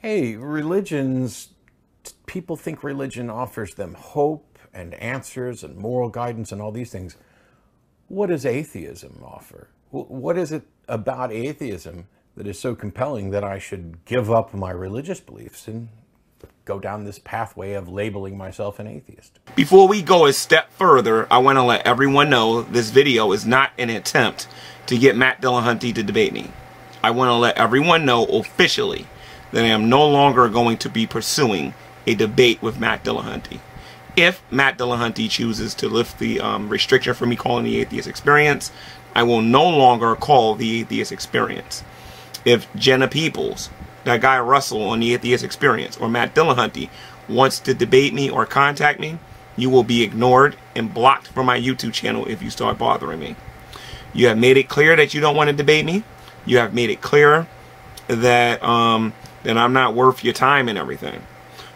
Hey, people think religion offers them hope and answers and moral guidance and all these things. What does atheism offer? What is it about atheism that is so compelling that I should give up my religious beliefs and go down this pathway of labeling myself an atheist? Before we go a step further, I want to let everyone know this video is not an attempt to get Matt Dillahunty to debate me. I want to let everyone know officially that I am no longer going to be pursuing a debate with Matt Dillahunty. If Matt Dillahunty chooses to lift the restriction for me calling the atheist experience, I will no longer call the atheist experience. If Jenna Peoples, that guy Russell on the atheist experience, or Matt Dillahunty wants to debate me or contact me, you will be ignored and blocked from my YouTube channel if you start bothering me. You have made it clear that you don't want to debate me. You have made it clear that that I'm not worth your time and everything.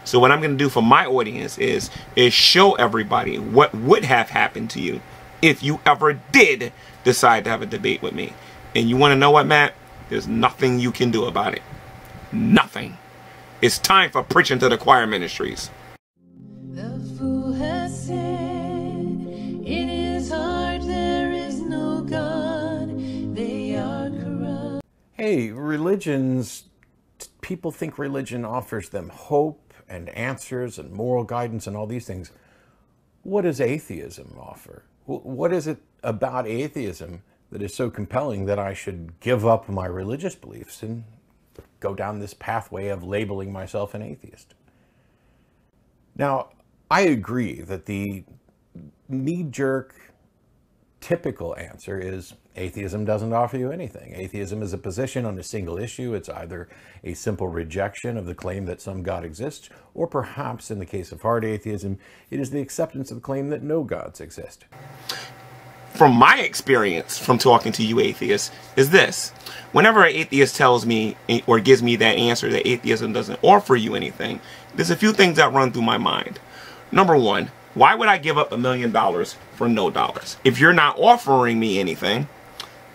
So what I'm going to do for my audience is show everybody what would have happened to you if you ever did decide to have a debate with me. And you want to know what, Matt? There's nothing you can do about it. Nothing. It's time for preaching to the choir ministries. The fool has said, in his heart there is no God, they are corrupt. Hey, people think religion offers them hope and answers and moral guidance and all these things. What does atheism offer? What is it about atheism that is so compelling that I should give up my religious beliefs and go down this pathway of labeling myself an atheist? Now, I agree that the knee-jerk typical answer is atheism doesn't offer you anything. Atheism is a position on a single issue. It's either a simple rejection of the claim that some God exists, or perhaps in the case of hard atheism, it is the acceptance of the claim that no gods exist. From my experience from talking to you atheists is this: whenever an atheist tells me or gives me that answer that atheism doesn't offer you anything, there's a few things that run through my mind. Number one, why would I give up $1 million for no dollars? If you're not offering me anything,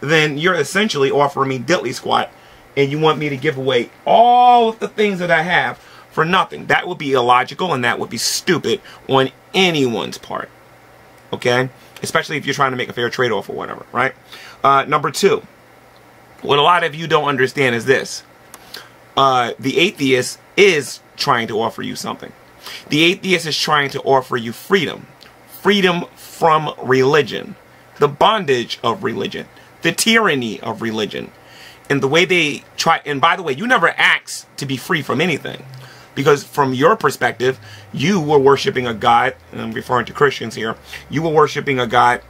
then you're essentially offering me diddly squat, and you want me to give away all of the things that I have for nothing. That would be illogical, and that would be stupid on anyone's part. Okay? Especially if you're trying to make a fair trade-off or whatever, right? Number two, what a lot of you don't understand is this. The atheist is trying to offer you something. The atheist is trying to offer you freedom. Freedom from religion. The bondage of religion. The tyranny of religion. And the way they try, and by the way, you never asked to be free from anything. Because from your perspective, you were worshiping a God, and I'm referring to Christians here, you were worshiping a God,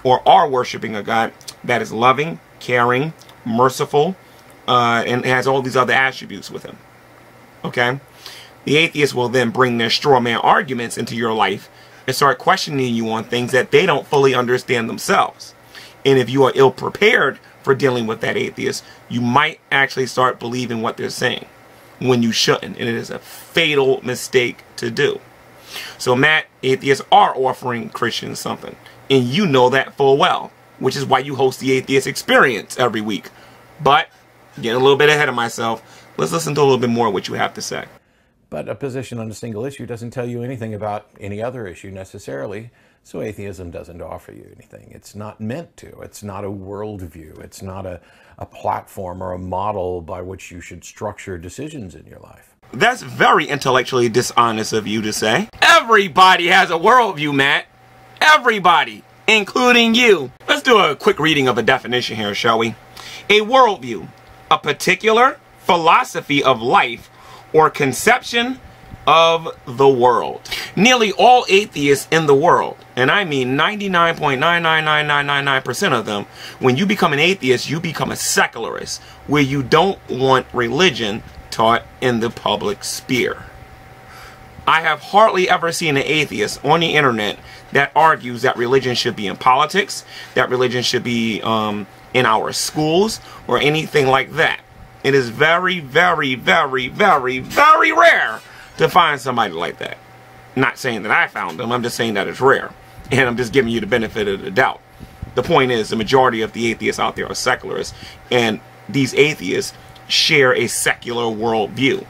or are worshiping a God that is loving, caring, merciful, and has all these other attributes with him. Okay? The atheist will then bring their straw man arguments into your life and start questioning you on things that they don't fully understand themselves. And if you are ill prepared for dealing with that atheist, you might actually start believing what they're saying when you shouldn't. And it is a fatal mistake to do. So Matt, atheists are offering Christians something. And you know that full well, which is why you host the atheist experience every week. But, getting a little bit ahead of myself, let's listen to a little bit more of what you have to say. But a position on a single issue doesn't tell you anything about any other issue necessarily, so atheism doesn't offer you anything. It's not meant to. It's not a worldview. It's not a platform or a model by which you should structure decisions in your life. That's very intellectually dishonest of you to say. Everybody has a worldview, Matt. Everybody, including you. Let's do a quick reading of a definition here, shall we? A worldview, a particular philosophy of life or conception of the world. Nearly all atheists in the world, and I mean 99.99999% of them, when you become an atheist, you become a secularist, where you don't want religion taught in the public sphere. I have hardly ever seen an atheist on the internet that argues that religion should be in politics, that religion should be in our schools, or anything like that. It is very, very, very, very, very rare to find somebody like that. Not saying that I found them, I'm just saying that it's rare. And I'm just giving you the benefit of the doubt. The point is, the majority of the atheists out there are secularists, and these atheists share a secular worldview.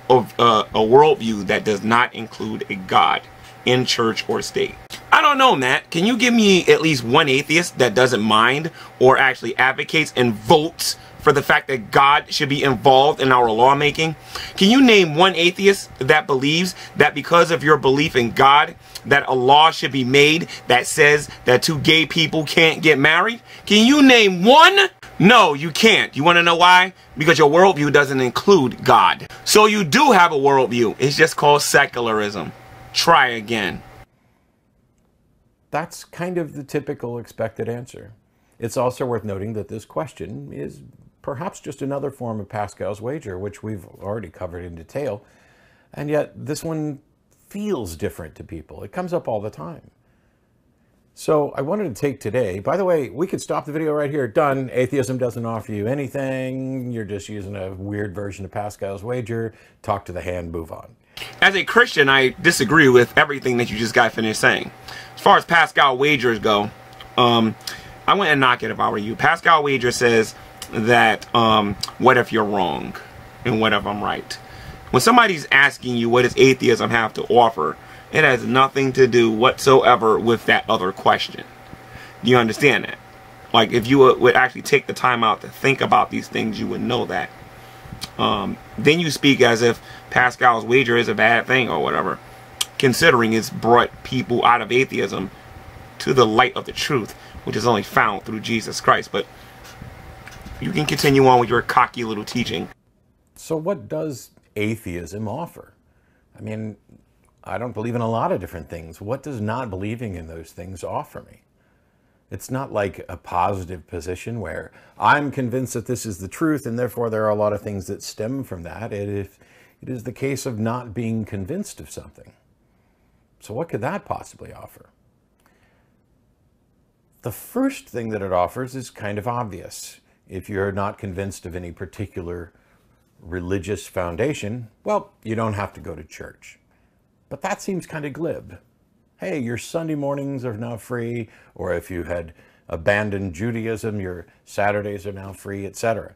of a worldview that does not include a God in church or state. I don't know, Matt. Can you give me at least one atheist that doesn't mind or actually advocates and votes for the fact that God should be involved in our lawmaking? Can you name one atheist that believes that because of your belief in God, that a law should be made that says that two gay people can't get married? Can you name one? No, you can't. You want to know why? Because your worldview doesn't include God. So you do have a worldview. It's just called secularism. Try again. That's kind of the typical expected answer. It's also worth noting that this question is perhaps just another form of Pascal's Wager, which we've already covered in detail, and yet this one feels different to people. It comes up all the time. So I wanted to take today, by the way, we could stop the video right here. Done. Atheism doesn't offer you anything. You're just using a weird version of Pascal's Wager. Talk to the hand, move on. As a Christian, I disagree with everything that you just got finished saying. As far as Pascal Wagers go, I wouldn't knock it if I were you. Pascal Wager says that, what if you're wrong? And what if I'm right? When somebody's asking you what does atheism have to offer, it has nothing to do whatsoever with that other question. Do you understand that? Like, if you would actually take the time out to think about these things, you would know that. Then you speak as if Pascal's Wager is a bad thing or whatever, considering it's brought people out of atheism to the light of the truth, which is only found through Jesus Christ. But you can continue on with your cocky little teaching. So what does atheism offer? I mean, I don't believe in a lot of different things. What does not believing in those things offer me? It's not like a positive position where I'm convinced that this is the truth and therefore there are a lot of things that stem from that. It is the case of not being convinced of something. So what could that possibly offer? The first thing that it offers is kind of obvious. If you're not convinced of any particular religious foundation, well, you don't have to go to church. But that seems kind of glib. Hey, your Sunday mornings are now free, or if you had abandoned Judaism, your Saturdays are now free, etc.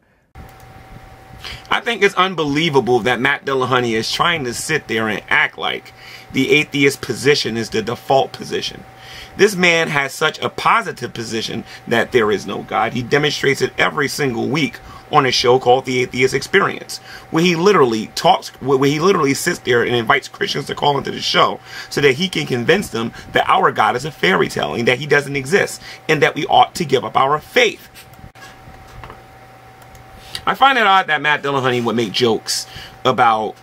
I think it's unbelievable that Matt Dillahunty is trying to sit there and act like the atheist position is the default position. This man has such a positive position that there is no God. He demonstrates it every single week on a show called The Atheist Experience, where he literally sits there and invites Christians to call into the show so that he can convince them that our God is a fairy tale and that he doesn't exist and that we ought to give up our faith. I find it odd that Matt Dillahunty would make jokes about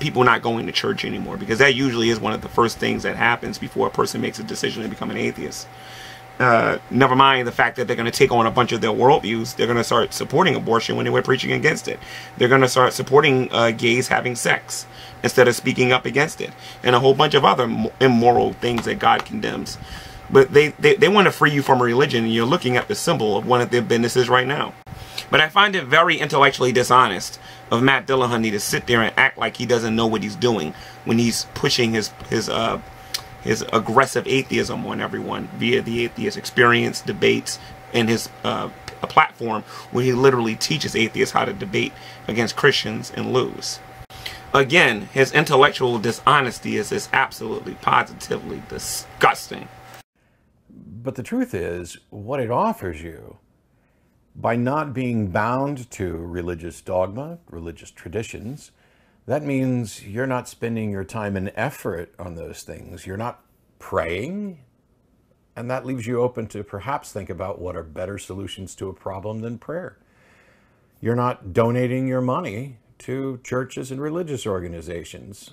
people not going to church anymore, because that usually is one of the first things that happens before a person makes a decision to become an atheist. Never mind the fact that they're going to take on a bunch of their worldviews. They're going to start supporting abortion when they were preaching against it. They're going to start supporting gays having sex instead of speaking up against it, and a whole bunch of other immoral things that God condemns. But they want to free you from a religion, and you're looking at the symbol of one of their businesses right now. But I find it very intellectually dishonest of Matt Dillahunty to sit there and act like he doesn't know what he's doing when he's pushing his aggressive atheism on everyone via the Atheist Experience, debates, and his a platform where he literally teaches atheists how to debate against Christians and lose. Again, his intellectual dishonesty is just absolutely, positively disgusting. But the truth is, what it offers you, by not being bound to religious dogma, religious traditions, that means you're not spending your time and effort on those things. You're not praying, and that leaves you open to perhaps think about what are better solutions to a problem than prayer. You're not donating your money to churches and religious organizations.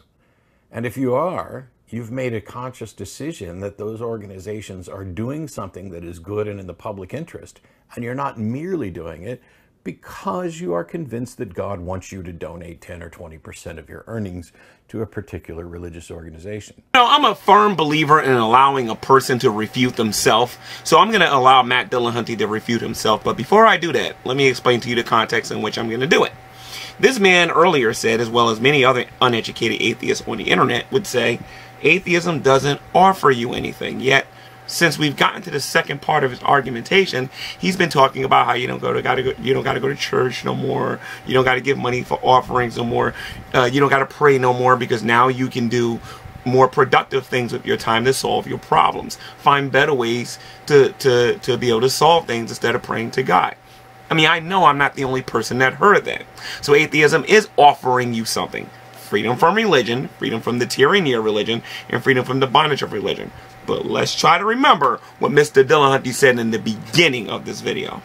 And if you are, you've made a conscious decision that those organizations are doing something that is good and in the public interest, and you're not merely doing it because you are convinced that God wants you to donate 10 or 20% of your earnings to a particular religious organization. You know, I'm a firm believer in allowing a person to refute themselves, so I'm going to allow Matt Dillahunty to refute himself. But before I do that, let me explain to you the context in which I'm going to do it. This man earlier said, as well as many other uneducated atheists on the internet would say, atheism doesn't offer you anything. Yet, since we've gotten to the second part of his argumentation, he's been talking about how you don't gotta go to church no more. You don't gotta give money for offerings no more. You don't gotta pray no more, because now you can do more productive things with your time to solve your problems. Find better ways to be able to solve things instead of praying to God. I mean, I know I'm not the only person that heard that. So atheism is offering you something. Freedom from religion, freedom from the tyranny of religion, and freedom from the bondage of religion. But let's try to remember what Mr. Dillahunty said in the beginning of this video.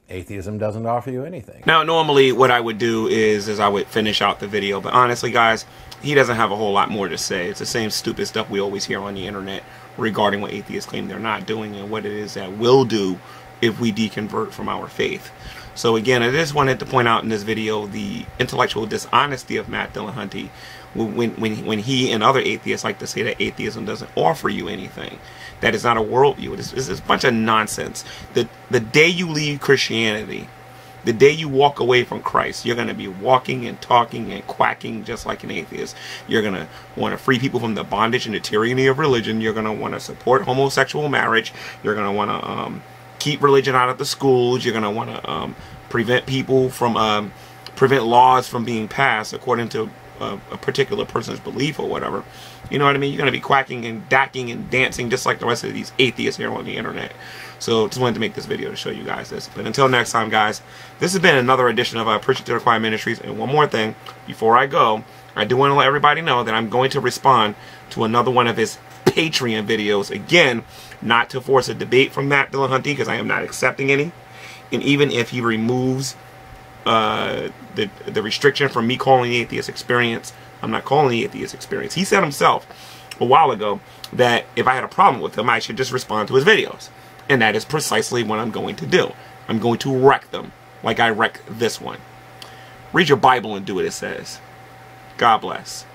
Atheism doesn't offer you anything. Now, normally what I would do is I would finish out the video. But honestly, guys, he doesn't have a whole lot more to say. It's the same stupid stuff we always hear on the internet regarding what atheists claim they're not doing and what it is that we'll do if we deconvert from our faith. So again, I just wanted to point out in this video the intellectual dishonesty of Matt Dillahunty when he and other atheists like to say that atheism doesn't offer you anything. That is not a worldview. It's a bunch of nonsense. The day you leave Christianity, the day you walk away from Christ, you're going to be walking and talking and quacking just like an atheist. You're going to want to free people from the bondage and the tyranny of religion. You're going to want to support homosexual marriage. You're going to want to keep religion out of the schools. You're going to want to prevent people from prevent laws from being passed according to a particular person's belief or whatever. You know what I mean? You're going to be quacking and dacking and dancing just like the rest of these atheists here on the internet. So just wanted to make this video to show you guys this. But until next time, guys, this has been another edition of Preaching to the Choir Ministries. And one more thing before I go, I do want to let everybody know that I'm going to respond to another one of his Patreon videos. Again, not to force a debate from Matt Dillahunty, because I am not accepting any. And even if he removes the restriction from me calling the Atheist Experience, I'm not calling the Atheist Experience. He said himself a while ago that if I had a problem with him, I should just respond to his videos. And that is precisely what I'm going to do. I'm going to wreck them like I wrecked this one. Read your Bible and do what it says. God bless.